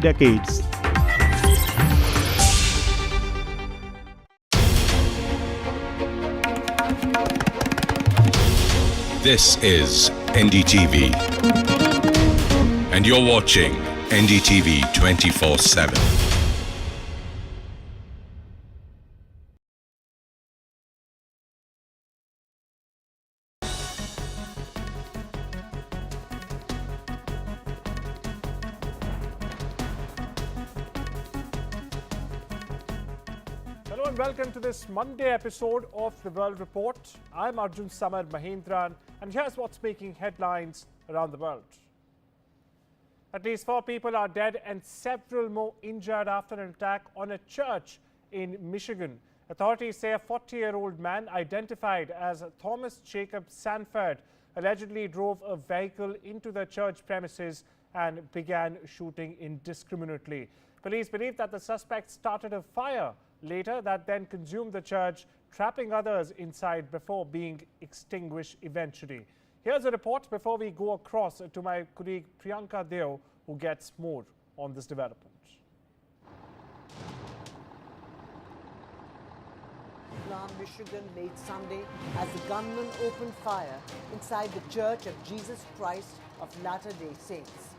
decades. This is NDTV, and you're watching NDTV 24/7. Hello and welcome to this Monday episode of the World Report. I'm Arjun, Samar, Mahendran, and here's what's making headlines around the world. At least 4 people are dead and several more injured after an attack on a church in Michigan. Authorities say a 40-year-old man identified as Thomas Jacob Sanford allegedly drove a vehicle into the church premises and began shooting indiscriminately. Police believe that the suspect started a fire later that then consumed the church, trapping others inside before being extinguished eventually. Here's a report before we go across to my colleague Priyanka Deo, who gets more on this development. Michigan late Sunday as the gunman opened fire inside the Church of Jesus Christ of Latter-day Saints.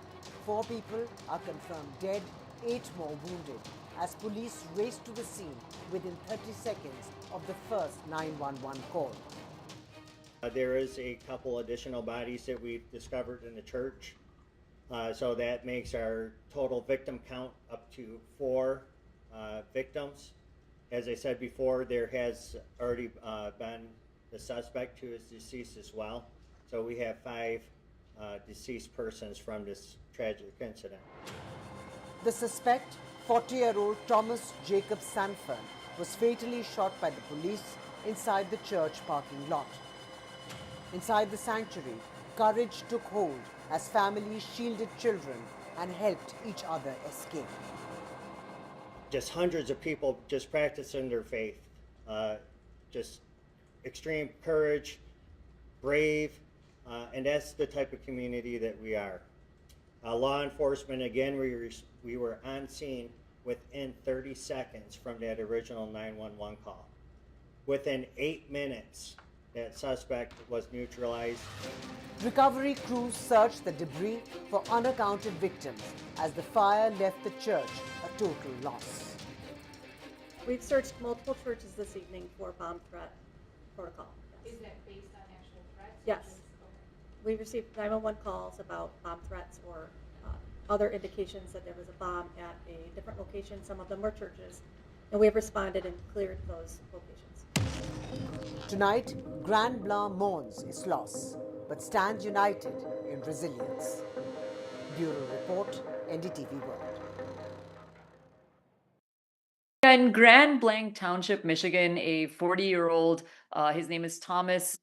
4 people are confirmed dead, 8 more wounded, as police raced to the scene within 30 seconds of the first 911 call. There is a couple additional bodies that we've discovered in the church. So that makes our total victim count up to 4 victims. As I said before, there has already been the suspect who is deceased as well. So we have 5 deceased persons from this tragic incident. The suspect, 40-year-old Thomas Jacob Sanford, was fatally shot by the police inside the church parking lot. Inside the sanctuary, courage took hold as families shielded children and helped each other escape. Just hundreds of people just practicing their faith. Just extreme courage, brave, and that's the type of community that we are. Law enforcement, again, we were on scene within 30 seconds from that original 911 call. Within 8 minutes, that suspect was neutralized. Recovery crews searched the debris for unaccounted victims as the fire left the church a total loss. We've searched multiple churches this evening for bomb threat protocol. Is that based on actual threats? Yes. We received 911 calls about bomb threats or other indications that there was a bomb at a different location. Some of them were churches, and we have responded and cleared those locations. Tonight, Grand Blanc mourns its loss, but stands united in resilience. Bureau Report, NDTV World. In Grand Blanc Township, Michigan, a 40-year-old, his name is Thomas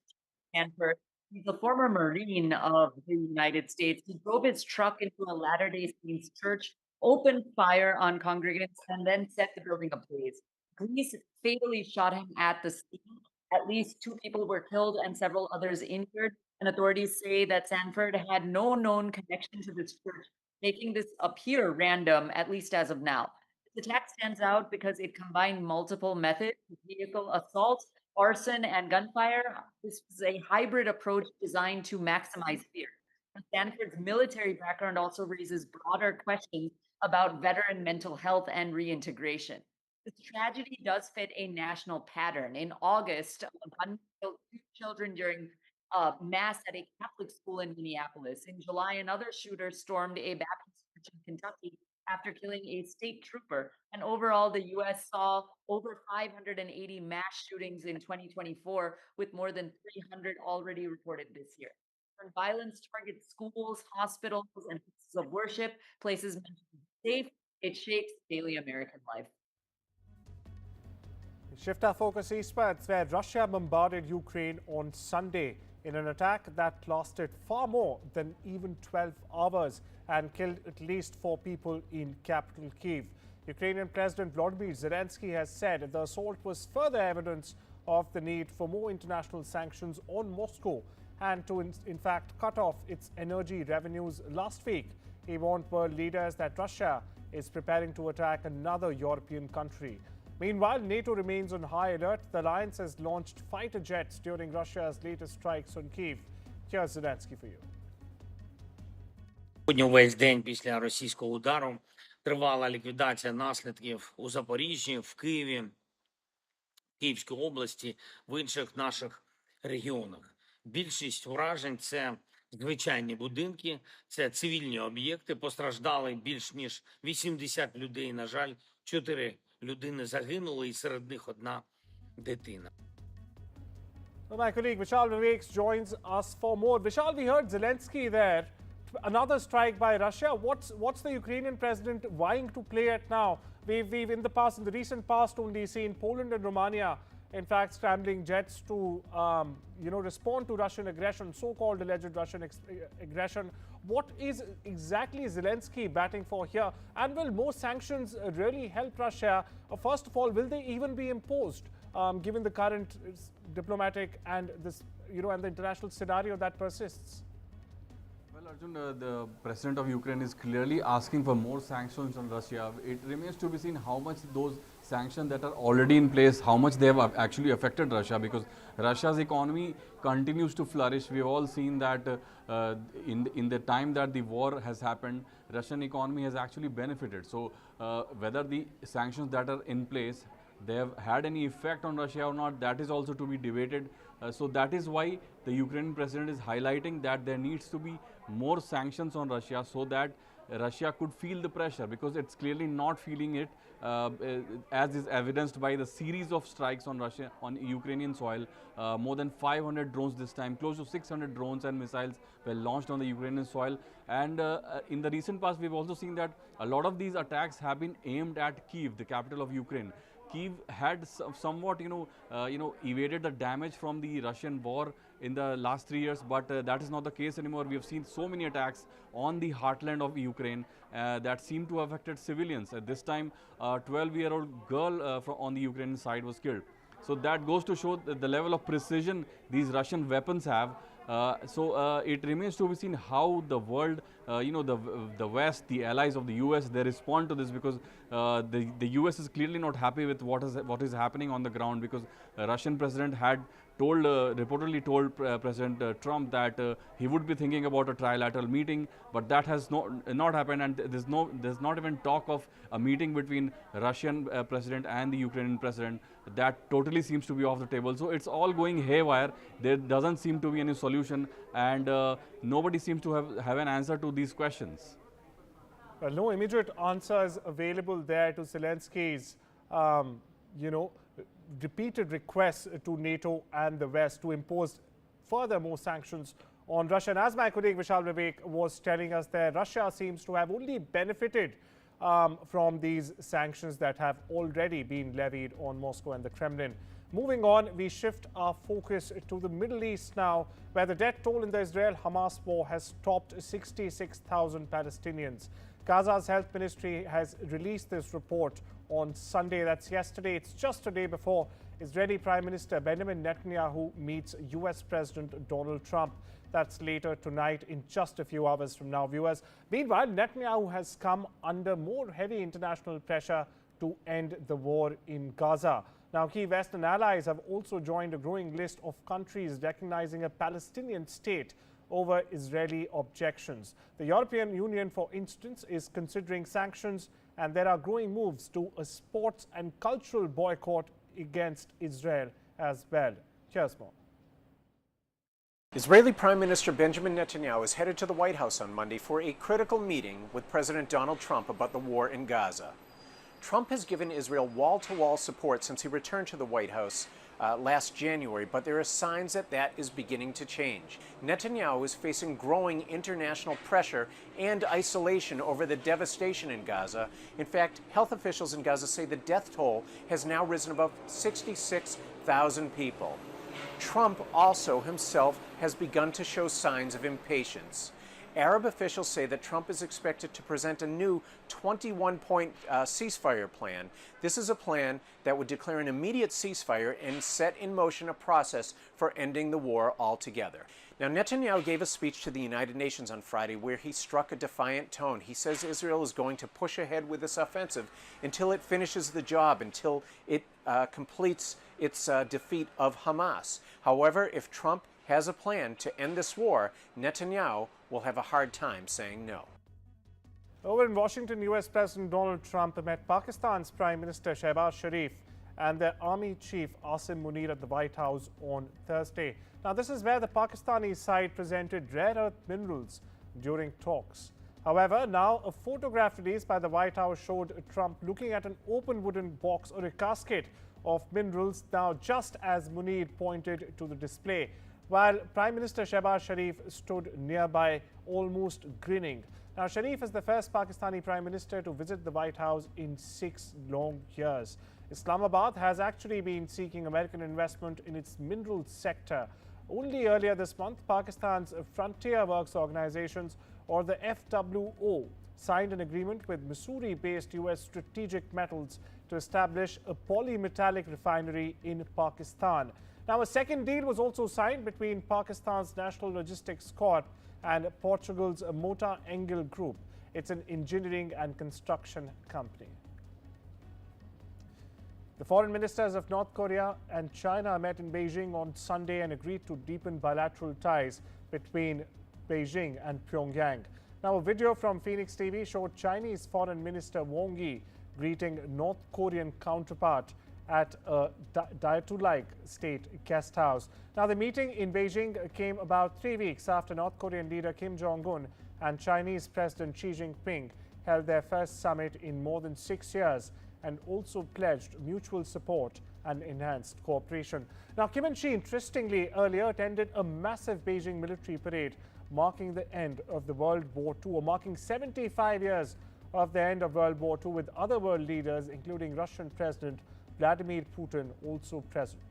Sanford. He's a former Marine of the United States. He drove his truck into a Latter-day Saints church, opened fire on congregants, and then set the building ablaze. Police fatally shot him at the scene. At least 2 people were killed and several others injured. And authorities say that Sanford had no known connection to this church, making this appear random, at least as of now. This attack stands out because it combined multiple methods: vehicle assault, arson, and gunfire. This was a hybrid approach designed to maximize fear. And Sanford's military background also raises broader questions about veteran mental health and reintegration. This tragedy does fit a national pattern. In August, a gunman killed 2 children during mass at a Catholic school in Minneapolis. In July, another shooter stormed a Baptist church in Kentucky after killing a state trooper. And overall, the U.S. saw over 580 mass shootings in 2024, with more than 300 already reported this year. When violence targets schools, hospitals, and places of worship, places meant to be safe, it shapes daily American life. Shift our focus eastwards, where Russia bombarded Ukraine on Sunday in an attack that lasted far more than even 12 hours and killed at least 4 people in capital Kyiv. Ukrainian President Volodymyr Zelensky has said the assault was further evidence of the need for more international sanctions on Moscow and to in fact cut off its energy revenues last week. He warned world leaders that Russia is preparing to attack another European country. Meanwhile, NATO remains on high alert. The alliance has launched fighter jets during Russia's latest strikes on Kyiv. Here's Zelensky for you. Сьогодні весь день після російського удару тривала ліквідація наслідків у Запоріжжі, в Києві, Київській області, в інших наших регіонах. Більшість уражень – це звичайні будинки, це цивільні об'єкти. Постраждали більш ніж 80 людей. На жаль, 4 людини загинули, і серед них одна дитина. Well, my colleague Vishal Vivek joins us for more. Vishal, we heard Zelensky there. Another strike by Russia. What's the Ukrainian president vying to play at now? We've in the recent past only seen Poland and Romania, in fact, scrambling jets to respond to Russian aggression, so-called alleged Russian aggression. What is exactly Zelensky batting for here? And will more sanctions really help Russia? First of all, will they even be imposed, given the current diplomatic and and the international scenario that persists? Well, Arjun, the president of Ukraine is clearly asking for more sanctions on Russia. It remains to be seen how much those sanctions that are already in place, how much they have actually affected Russia, because Russia's economy continues to flourish. We've all seen that in the time that the war has happened, Russian economy has actually benefited. So whether the sanctions that are in place, they have had any effect on Russia or not, that is also to be debated. So that is why the Ukrainian president is highlighting that there needs to be more sanctions on Russia so that Russia could feel the pressure, because it's clearly not feeling it, as is evidenced by the series of strikes on Russia, on Ukrainian soil. More than 500 drones this time, close to 600 drones and missiles were launched on the Ukrainian soil. And in the recent past, we've also seen that a lot of these attacks have been aimed at Kyiv, the capital of Ukraine. Kyiv had somewhat, evaded the damage from the Russian war in the last 3 years, but that is not the case anymore. We have seen so many attacks on the heartland of Ukraine that seem to have affected civilians. At this time, a 12-year-old girl on the Ukrainian side was killed. So that goes to show the level of precision these Russian weapons have. It remains to be seen how the world, the West, the allies of the US, they respond to this, because the US is clearly not happy with what is happening on the ground, because Russian president had reportedly told President Trump that he would be thinking about a trilateral meeting, but that has not happened, and there's not even talk of a meeting between Russian president and the Ukrainian president. That totally seems to be off the table. So it's all going haywire. There doesn't seem to be any solution, and nobody seems to have an answer to these questions. Well, no immediate answers available there to Zelensky's, repeated requests to NATO and the West to impose further more sanctions on Russia. And as my colleague Vishal Vivek was telling us there, Russia seems to have only benefited from these sanctions that have already been levied on Moscow and the Kremlin. Moving on, we shift our focus to the Middle East now, where the death toll in the Israel-Hamas war has topped 66,000 Palestinians. Gaza's health ministry has released this report on Sunday. That's yesterday. It's just a day before Israeli Prime Minister Benjamin Netanyahu meets US President Donald Trump. That's later tonight, in just a few hours from now, viewers. Meanwhile, Netanyahu has come under more heavy international pressure to end the war in Gaza. Now, key Western allies have also joined a growing list of countries recognizing a Palestinian state over Israeli objections. The European Union, for instance, is considering sanctions, and there are growing moves to a sports and cultural boycott against Israel as well. Here's more. Israeli Prime Minister Benjamin Netanyahu is headed to the White House on Monday for a critical meeting with President Donald Trump about the war in Gaza. Trump has given Israel wall-to-wall support since he returned to the White House last January, but there are signs that is beginning to change. Netanyahu is facing growing international pressure and isolation over the devastation in Gaza. In fact, health officials in Gaza say the death toll has now risen above 66,000 people. Trump also himself has begun to show signs of impatience. Arab officials say that Trump is expected to present a new 21-point ceasefire plan. This is a plan that would declare an immediate ceasefire and set in motion a process for ending the war altogether. Now, Netanyahu gave a speech to the United Nations on Friday where he struck a defiant tone. He says Israel is going to push ahead with this offensive until it finishes the job, until it completes its defeat of Hamas. However, if Trump has a plan to end this war, Netanyahu will have a hard time saying no. Over in Washington, U.S. President Donald Trump met Pakistan's Prime Minister Shehbaz Sharif and their Army Chief Asim Munir at the White House on Thursday. Now, this is where the Pakistani side presented rare earth minerals during talks. However, now a photograph released by the White House showed Trump looking at an open wooden box or a casket of minerals, now just as Munir pointed to the display, while Prime Minister Shehbaz Sharif stood nearby, almost grinning. Now, Sharif is the first Pakistani Prime Minister to visit the White House in 6 long years. Islamabad has actually been seeking American investment in its minerals sector. Only earlier this month, Pakistan's Frontier Works Organizations, or the FWO, signed an agreement with Missouri-based U.S. Strategic Metals to establish a polymetallic refinery in Pakistan. Now, a second deal was also signed between Pakistan's National Logistics Corp and Portugal's Mota Engel Group. It's an engineering and construction company. The foreign ministers of North Korea and China met in Beijing on Sunday and agreed to deepen bilateral ties between Beijing and Pyongyang. Now, a video from Phoenix TV showed Chinese Foreign Minister Wang Yi greeting North Korean counterpart at a Diaoyu-like state guest house. Now, the meeting in Beijing came about 3 weeks after North Korean leader Kim Jong-un and Chinese President Xi Jinping held their first summit in more than 6 years and also pledged mutual support and enhanced cooperation. Now, Kim and Xi, interestingly, earlier attended a massive Beijing military parade marking the end of the World War II, or marking 75 years of the end of World War II, with other world leaders, including Russian President Vladimir Putin, also present.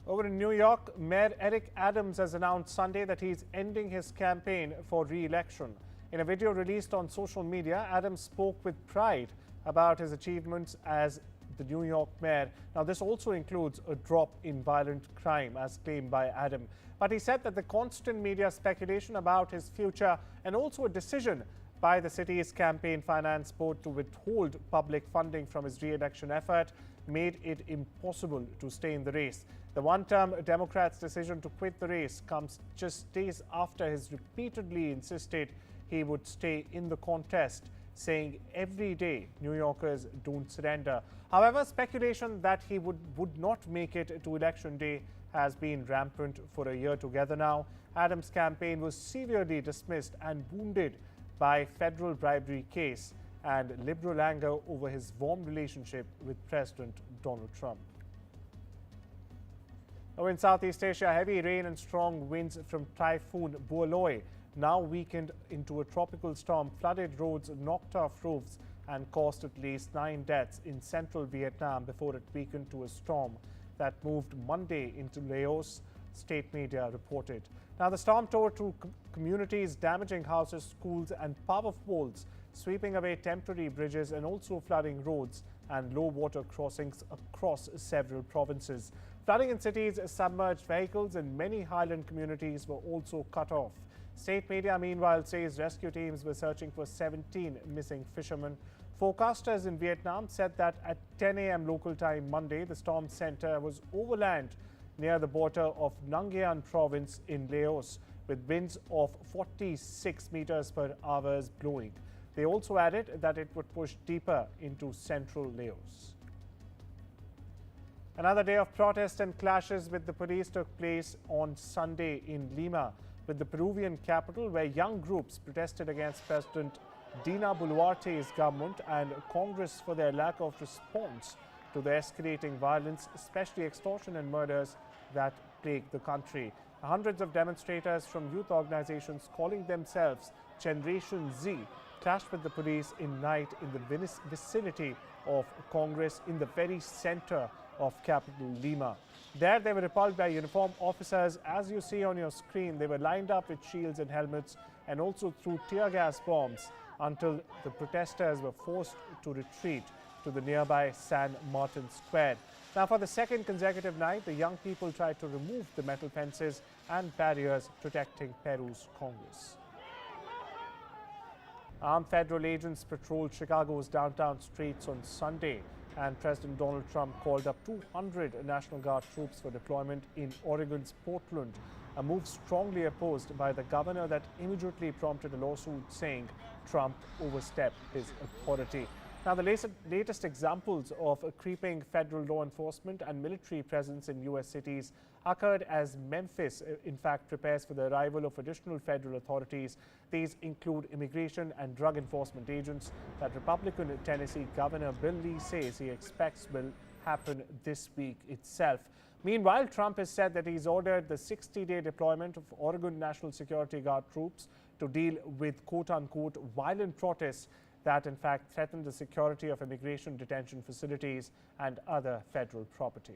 Over in New York, Mayor Eric Adams has announced Sunday that he's ending his campaign for re-election. In a video released on social media, Adams spoke with pride about his achievements as the New York mayor. Now, this also includes a drop in violent crime, as claimed by Adams. But he said that the constant media speculation about his future and also a decision by the city's campaign finance board to withhold public funding from his re-election effort made it impossible to stay in the race. The one-term Democrats' decision to quit the race comes just days after he repeatedly insisted he would stay in the contest, saying every day New Yorkers don't surrender. However, speculation that he would not make it to election day has been rampant for a year together now. Adams' campaign was severely dismissed and wounded by federal bribery case and liberal anger over his warm relationship with President Donald Trump. Now, in Southeast Asia, heavy rain and strong winds from Typhoon Bualoy, now weakened into a tropical storm, flooded roads, knocked off roofs and caused at least 9 deaths in central Vietnam before it weakened to a storm that moved Monday into Laos, state media reported. Now, the storm tore through communities, damaging houses, schools and power poles, sweeping away temporary bridges and also flooding roads and low water crossings across several provinces. Flooding in cities, submerged vehicles and many highland communities were also cut off. State media, meanwhile, says rescue teams were searching for 17 missing fishermen. Forecasters in Vietnam said that at 10 a.m. local time Monday, the storm center was overland near the border of Nang Yean province in Laos, with winds of 46 meters per hour blowing. They also added that it would push deeper into central Laos. Another day of protest and clashes with the police took place on Sunday in Lima, with the Peruvian capital, where young groups protested against President Dina Boluarte's government and Congress for their lack of response to the escalating violence, especially extortion and murders that plague the country. Hundreds of demonstrators from youth organizations calling themselves Generation Z clashed with the police in night in the vicinity of Congress, in the very center of capital Lima. There, they were repelled by uniformed officers. As you see on your screen, they were lined up with shields and helmets and also threw tear gas bombs until the protesters were forced to retreat to the nearby San Martin Square. Now, for the second consecutive night, the young people tried to remove the metal fences and barriers protecting Peru's Congress. Armed federal agents patrolled Chicago's downtown streets on Sunday, and President Donald Trump called up 200 National Guard troops for deployment in Oregon's Portland, a move strongly opposed by the governor that immediately prompted a lawsuit saying Trump overstepped his authority. Now, the latest examples of a creeping federal law enforcement and military presence in U.S. cities occurred as Memphis, in fact, prepares for the arrival of additional federal authorities. These include immigration and drug enforcement agents that Republican Tennessee Governor Bill Lee says he expects will happen this week itself. Meanwhile, Trump has said that he's ordered the 60-day deployment of Oregon National Security Guard troops to deal with quote-unquote violent protests that in fact threaten the security of immigration detention facilities and other federal property.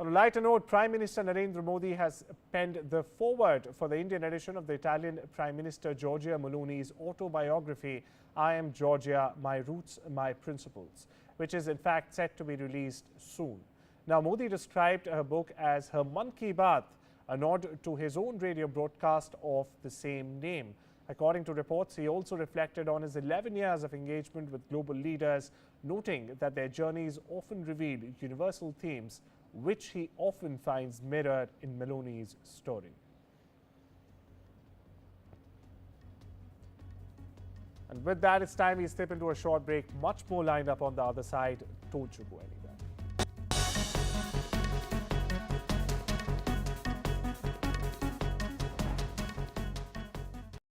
On a lighter note, Prime Minister Narendra Modi has penned the foreword for the Indian edition of the Italian Prime Minister Giorgia Meloni's autobiography, I Am Georgia, My Roots, My Principles, which is in fact set to be released soon. Now, Modi described her book as her Mann Ki Baat, a nod to his own radio broadcast of the same name. According to reports, he also reflected on his 11 years of engagement with global leaders, noting that their journeys often reveal universal themes, which he often finds mirrored in Meloni's story. And with that, it's time we step into a short break. Much more lined up on the other side. Don't you go anywhere.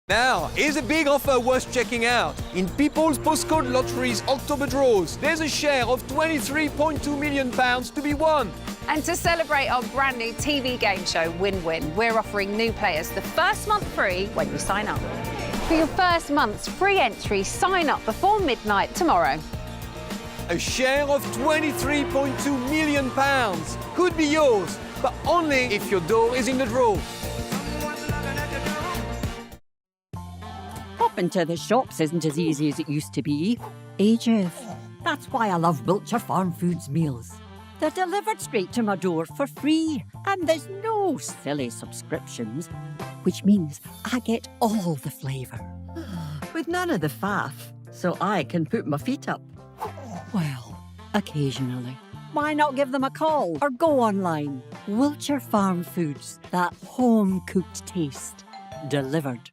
Now, here's a big offer worth checking out. In People's Postcode Lottery's October draws, there's a share of £23.2 million to be won. And to celebrate our brand new TV game show, Win-Win, we're offering new players the first month free when you sign up. For your first month's free entry, sign up before midnight tomorrow. A share of £23.2 million could be yours, but only if your door is in the draw. Popping to the shops isn't as easy as it used to be. Ages. That's why I love Wiltshire Farm Foods meals. They're delivered straight to my door for free, and there's no silly subscriptions, which means I get all the flavour. With none of the faff, so I can put my feet up. Well, occasionally. Why not give them a call or go online? Wiltshire Farm Foods, that home-cooked taste. Delivered.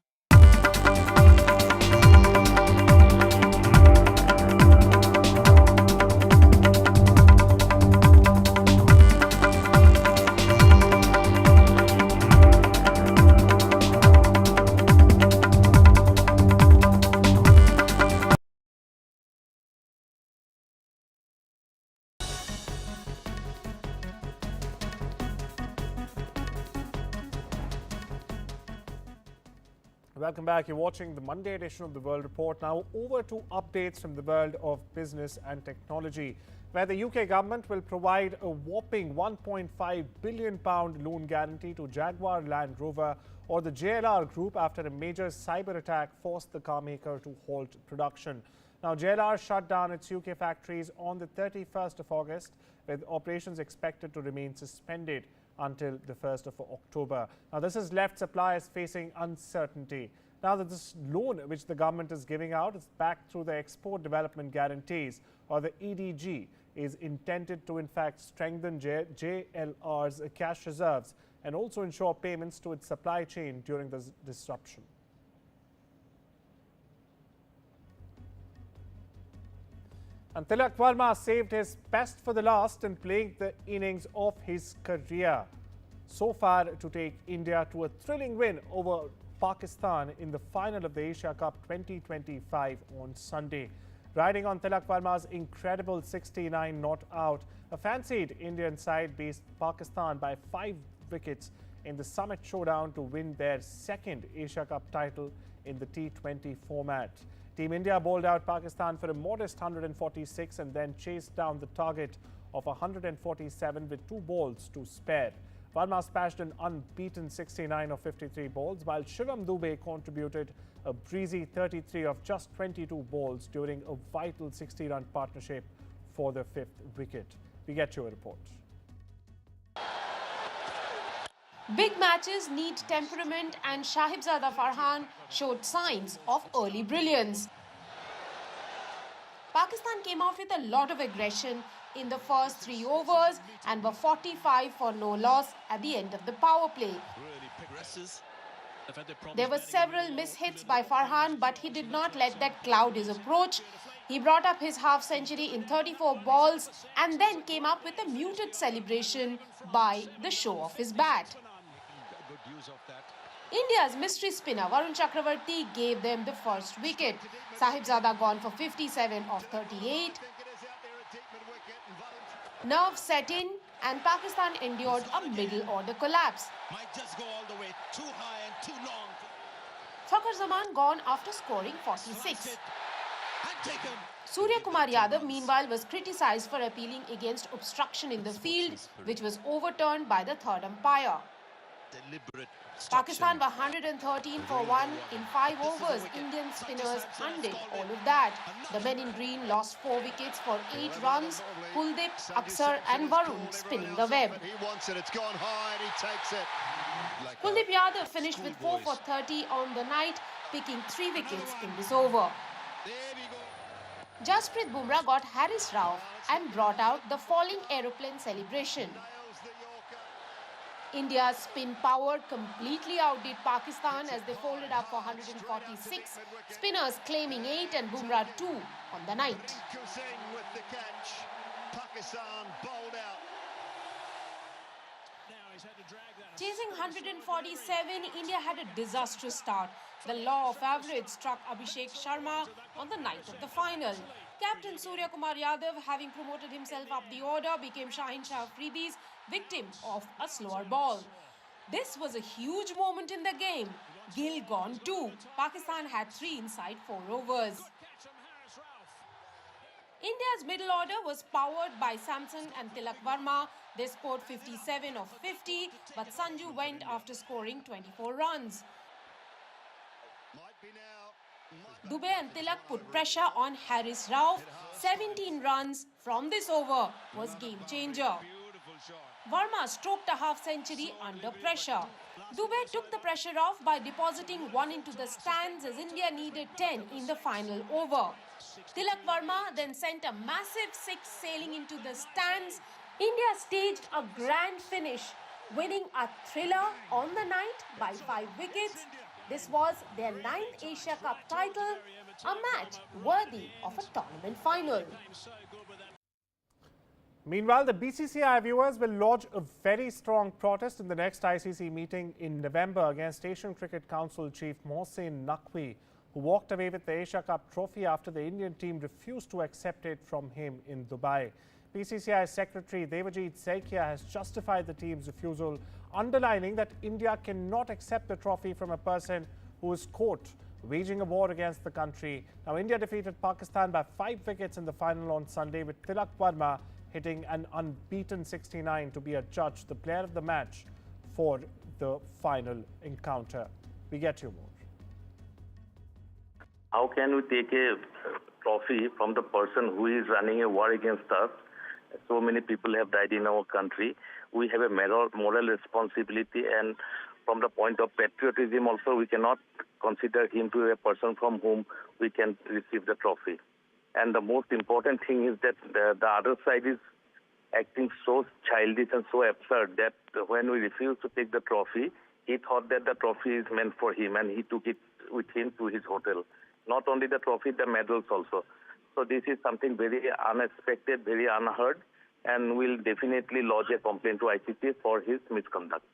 Welcome back. You're watching the Monday edition of the World Report. Now over to updates from the world of business and technology, where the UK government will provide a whopping £1.5 billion loan guarantee to Jaguar Land Rover or the JLR Group after a major cyber attack forced the car maker to halt production. Now, JLR shut down its UK factories on the 31st of August, with operations expected to remain suspended until the 1st of October. Now, this has left suppliers facing uncertainty. Now that this loan which the government is giving out is backed through the Export Development Guarantees, or the EDG, is intended to in fact strengthen JLR's cash reserves and also ensure payments to its supply chain during this disruption. And Tilak Verma saved his best for the last and playing the innings of his career so far to take India to a thrilling win over Pakistan in the final of the Asia Cup 2025 on Sunday. Riding on Tilak Verma's incredible 69 not out, a fancied Indian side beat Pakistan by 5 wickets in the Summit Showdown to win their second Asia Cup title in the T20 format. Team India bowled out Pakistan for a modest 146 and then chased down the target of 147 with 2 balls to spare. Verma smashed an unbeaten 69 of 53 balls, while Shivam Dube contributed a breezy 33 of just 22 balls during a vital 60-run partnership for the 5th wicket. We get you a report. Big matches need temperament, and Shahibzada Farhan showed signs of early brilliance. Pakistan came out with a lot of aggression in the first 3 overs and were 45 for no loss at the end of the power play. There were several mishits by Farhan, but he did not let that cloud his approach. He brought up his half-century in 34 balls and then came up with a muted celebration by the show of his bat. India's mystery spinner Varun Chakravarti gave them the first wicket. Sahibzada gone for 57 of 38. Nerves set in and Pakistan endured a middle order collapse. Might just go all the way, too high and too long. Fakhar Zaman gone after scoring 46. Surya Kumar Yadav meanwhile was criticised for appealing against obstruction in the field, which was overturned by the third umpire. Pakistan were 113 for 1 in 5 overs. Indian spinners undid all of that. The men in green lost 4 wickets for 8 runs. Kuldeep, Aksar and Varun spinning the web. He wants it, it's gone high and he takes it. Kuldeep Yadav finished with 4 for 30 on the night, picking 3 wickets in this over. Jasprit Bumrah got Haris Rauf and brought out the falling aeroplane celebration. India's spin power completely outdid Pakistan as they folded up for 146, spinners claiming 8 and Bumrah 2 on the night. With the catch, Pakistan bowled out. Chasing 147, India had a disastrous start. The law of average struck Abhishek Sharma on the night of the final. Captain Surya Kumar Yadav, having promoted himself up the order, became Shaheen Shah Afridi's victim of a slower ball. This was a huge moment in the game. Gill gone too. Pakistan had 3 inside 4 overs. India's middle order was powered by Samson and Tilak Verma. They scored 57 of 50, but Sanju went after scoring 24 runs. Dube and Tilak put pressure on Haris Rauf. 17 runs from this over was game changer. Verma stroked a half-century under pressure. Dube took the pressure off by depositing 1 into the stands as India needed 10 in the final over. Tilak Verma then sent a massive 6 sailing into the stands. India staged a grand finish, winning a thriller on the night by 5 wickets. This was their 9th Asia Cup title, a match worthy of a tournament final. Meanwhile, the BCCI viewers will lodge a very strong protest in the next ICC meeting in November against Asian Cricket Council Chief Mohsin Naqvi, who walked away with the Asia Cup trophy after the Indian team refused to accept it from him in Dubai. BCCI Secretary Devajit Saikia has justified the team's refusal, underlining that India cannot accept the trophy from a person who is caught waging a war against the country. Now, India defeated Pakistan by 5 wickets in the final on Sunday, with Tilak Verma hitting an unbeaten 69 to be adjudged the player of the match for the final encounter. We get you more. How can we take a trophy from the person who is running a war against us? So many people have died in our country. We have a moral responsibility, and from the point of patriotism also, we cannot consider him to be a person from whom we can receive the trophy. And the most important thing is that the other side is acting so childish and so absurd that when we refused to take the trophy, he thought that the trophy is meant for him and he took it with him to his hotel. Not only the trophy, the medals also. So this is something very unexpected, very unheard, and we'll definitely lodge a complaint to ICC for his misconduct.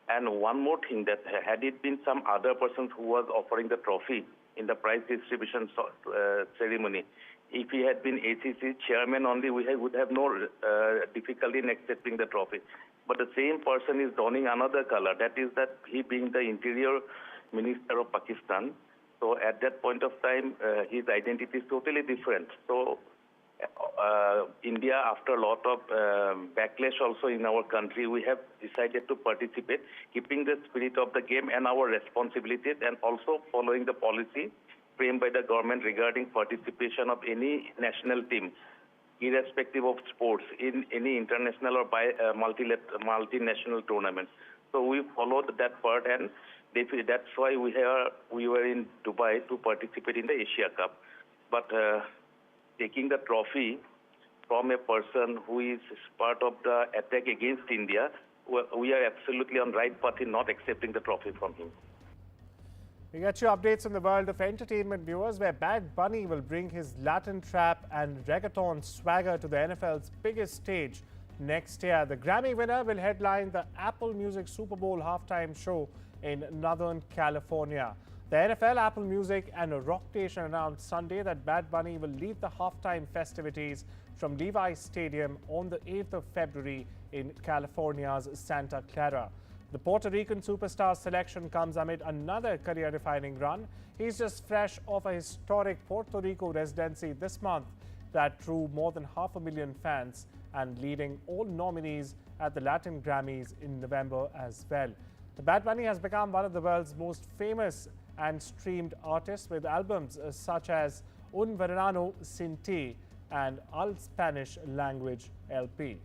And one more thing, that had it been some other person who was offering the trophy in the prize distribution ceremony, if he had been ACC chairman only, we would have no difficulty in accepting the trophy. But the same person is donning another color, that is that he being the interior minister of Pakistan, So at that point of time, his identity is totally different. So India, after a lot of backlash also in our country, we have decided to participate, keeping the spirit of the game and our responsibilities, and also following the policy framed by the government regarding participation of any national team, irrespective of sports, in any international or multinational tournament. So we followed that part, and that's why we were in Dubai to participate in the Asia Cup. But taking the trophy from a person who is part of the attack against India, we are absolutely on right path in not accepting the trophy from him. We get you updates in the world of entertainment, viewers, where Bad Bunny will bring his Latin trap and reggaeton swagger to the NFL's biggest stage next year. The Grammy winner will headline the Apple Music Super Bowl halftime show in Northern California. The NFL, Apple Music and Rock Nation announced Sunday that Bad Bunny will lead the halftime festivities from Levi's Stadium on the 8th of February in California's Santa Clara. The Puerto Rican superstar's selection comes amid another career-defining run. He's just fresh off a historic Puerto Rico residency this month that drew more than 500,000 fans and leading all nominees at the Latin Grammys in November as well. The Bad Bunny has become one of the world's most famous and streamed artists, with albums such as Un Verano Sin Ti and All Spanish Language LP.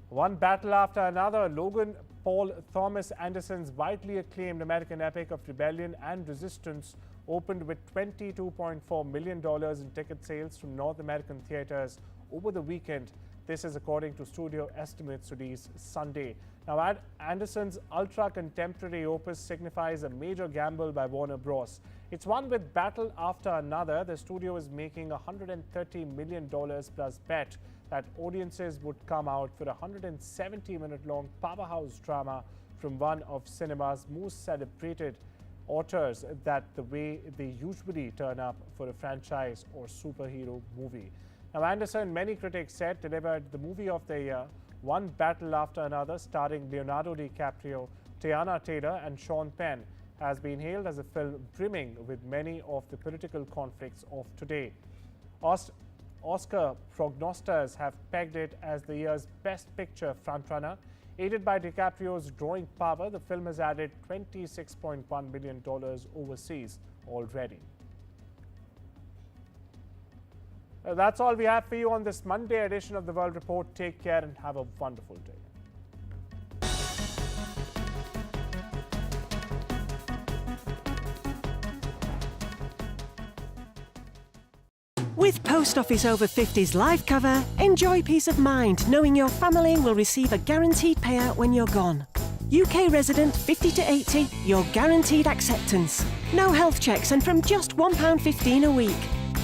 One battle after another, Logan Paul Thomas Anderson's widely acclaimed American epic of rebellion and resistance opened with $22.4 million in ticket sales from North American theaters over the weekend. This is according to studio estimates released Sunday. Now, Anderson's ultra-contemporary opus signifies a major gamble by Warner Bros. It's one with battle after another. The studio is making a $130 million plus bet that audiences would come out for a 170-minute-long powerhouse drama from one of cinema's most celebrated auteurs, that the way they usually turn up for a franchise or superhero movie. Now, Anderson, many critics said, delivered the movie of the year, one battle after another, starring Leonardo DiCaprio, Tiana Taylor and Sean Penn, has been hailed as a film brimming with many of the political conflicts of today. Oscar prognosticators have pegged it as the year's Best Picture frontrunner. Aided by DiCaprio's drawing power, the film has added $26.1 million overseas already. That's all we have for you on this Monday edition of the World Report. Take care and have a wonderful day. With Post Office Over 50's life cover, enjoy peace of mind knowing your family will receive a guaranteed payout when you're gone. UK resident 50 to 80, your guaranteed acceptance. No health checks and from just £1.15 a week.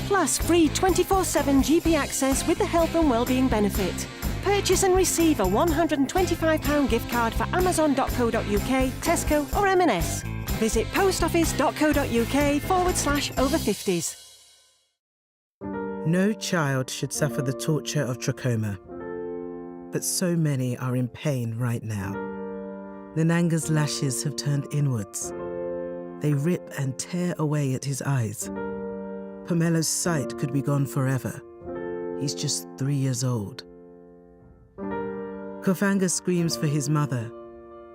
Plus free 24/7 GP access with the health and wellbeing benefit. Purchase and receive a £125 gift card for amazon.co.uk, Tesco or M&S. Visit postoffice.co.uk/over50s. No child should suffer the torture of trachoma, but so many are in pain right now. Nananga's lashes have turned inwards. They rip and tear away at his eyes. Pamelo's sight could be gone forever. He's just 3 years old. Kofanga screams for his mother.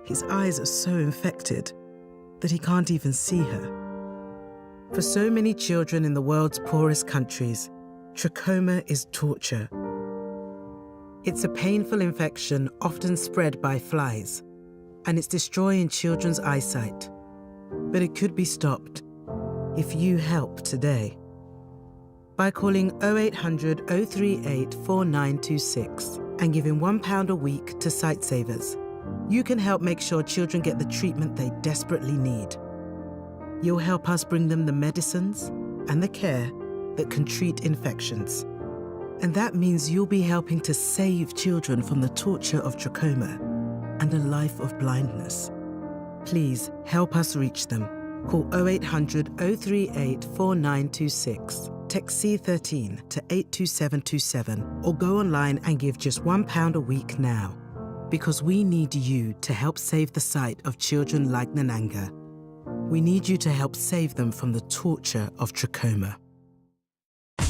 His eyes are so infected that he can't even see her. For so many children in the world's poorest countries, trachoma is torture. It's a painful infection often spread by flies, and it's destroying children's eyesight. But it could be stopped if you help today. By calling 0800 038 4926 and giving £1 a week to Sightsavers, you can help make sure children get the treatment they desperately need. You'll help us bring them the medicines and the care that can treat infections. And that means you'll be helping to save children from the torture of trachoma and a life of blindness. Please help us reach them. Call 0800 038 4926. Text C13 to 82727 or go online and give just £1 a week now. Because we need you to help save the sight of children like Nananga. We need you to help save them from the torture of trachoma.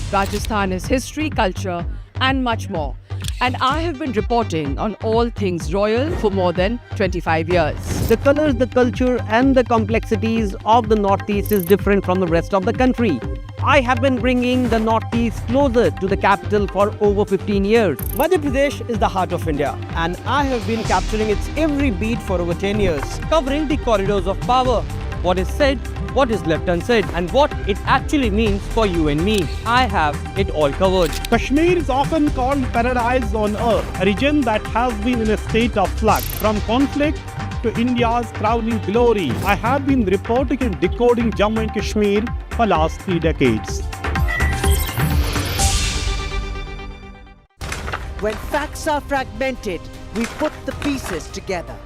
Rajasthan is history, culture, and much more. And I have been reporting on all things royal for more than 25 years. The colors, the culture, and the complexities of the Northeast is different from the rest of the country. I have been bringing the Northeast closer to the capital for over 15 years. Madhya Pradesh is the heart of India, and I have been capturing its every beat for over 10 years, covering the corridors of power, what is said, what is left unsaid, and what it actually means for you and me. I have it all covered. Kashmir is often called paradise on earth, a region that has been in a state of flux. From conflict to India's crowning glory, I have been reporting and decoding Jammu and Kashmir for last 3 decades. When facts are fragmented, we put the pieces together.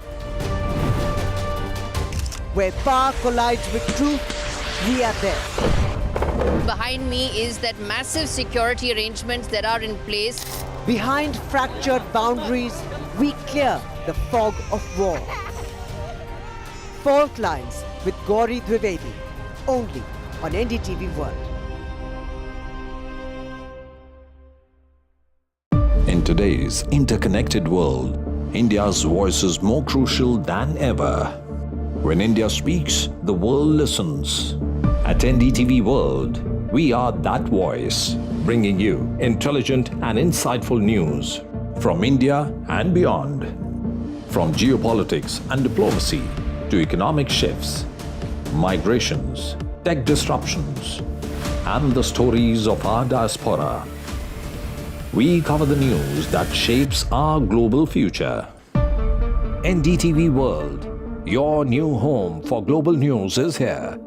Where power collides with truth, we are there. Behind me is that massive security arrangements that are in place. Behind fractured boundaries, we clear the fog of war. Fault Lines with Gauri Dwivedi, only on NDTV World. In today's interconnected world, India's voice is more crucial than ever. When India speaks, the world listens. At NDTV World, we are that voice, bringing you intelligent and insightful news from India and beyond. From geopolitics and diplomacy to economic shifts, migrations, tech disruptions, and the stories of our diaspora. We cover the news that shapes our global future. NDTV World, your new home for global news, is here.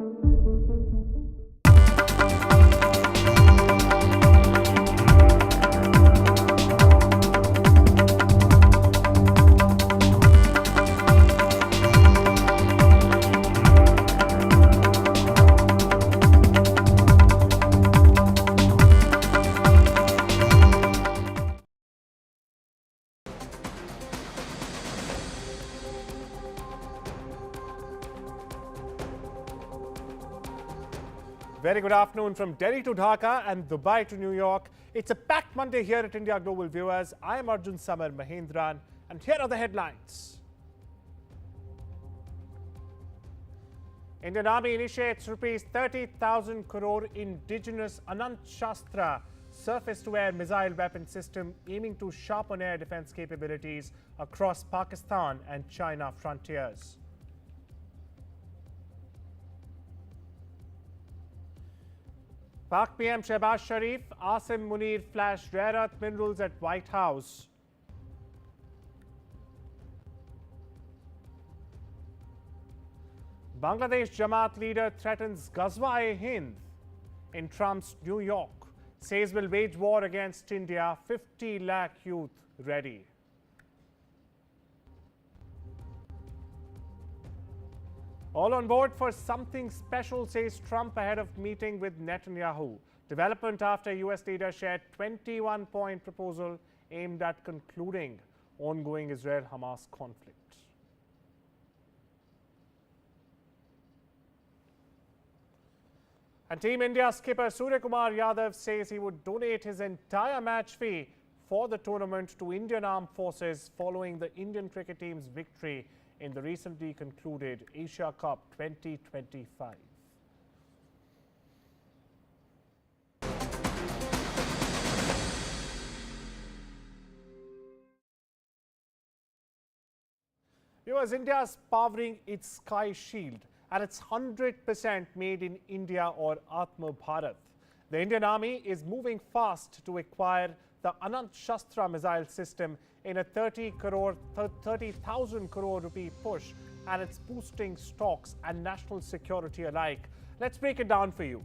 Very good afternoon from Delhi to Dhaka and Dubai to New York. It's a packed Monday here at India Global Viewers. I am Arjun, Samar, Mahendran, and here are the headlines. Indian Army initiates rupees 30,000 crore indigenous Anant Shastra surface-to-air missile weapon system aiming to sharpen air defense capabilities across Pakistan and China frontiers. Pak PM Shehbaz Sharif, Asim Munir flash rare earth minerals at White House. Bangladesh Jamaat leader threatens Ghazwa-e-Hind in Trump's New York. Says will wage war against India, 50 lakh youth ready. All on board for something special, says Trump ahead of meeting with Netanyahu. Development after US leader shared 21-point proposal aimed at concluding ongoing Israel-Hamas conflict. And Team India skipper Suryakumar Yadav says he would donate his entire match fee for the tournament to Indian Armed Forces following the Indian cricket team's victory in the recently concluded Asia Cup 2025. Viewers, India is powering its Sky Shield, and it's 100% made in India or Atma Bharat. The Indian Army is moving fast to acquire the Anant Shastra missile system in a 30,000 crore rupee push, and it's boosting stocks and national security alike. Let's break it down for you.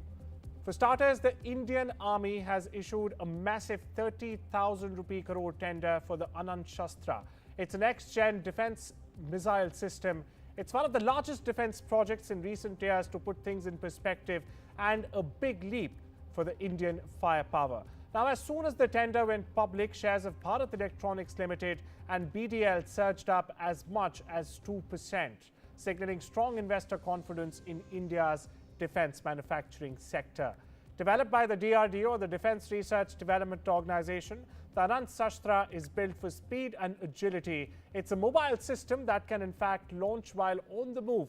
For starters, the Indian Army has issued a massive 30,000 rupee crore tender for the Anant Shastra. It's a next-gen defense missile system. It's one of the largest defense projects in recent years, to put things in perspective, and a big leap for the Indian firepower. Now, as soon as the tender went public, shares of Bharat Electronics Limited and BDL surged up as much as 2%. signaling strong investor confidence in India's defense manufacturing sector. Developed by the DRDO, the Defense Research Development Organization, the Anant Shastra is built for speed and agility. It's a mobile system that can in fact launch while on the move,